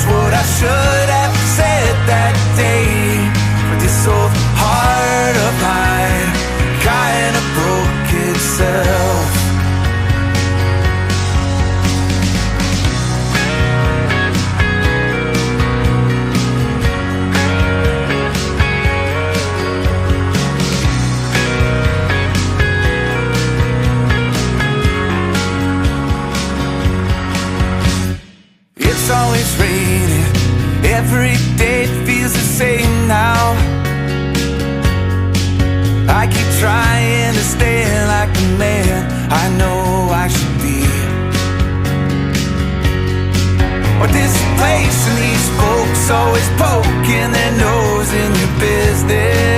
what I should have said that day. But this old heart of mine kinda broke itself. It's always raining, every day it feels the same now. I keep trying to stay like the man I know I should be. But this place and these folks always poking their nose in your business.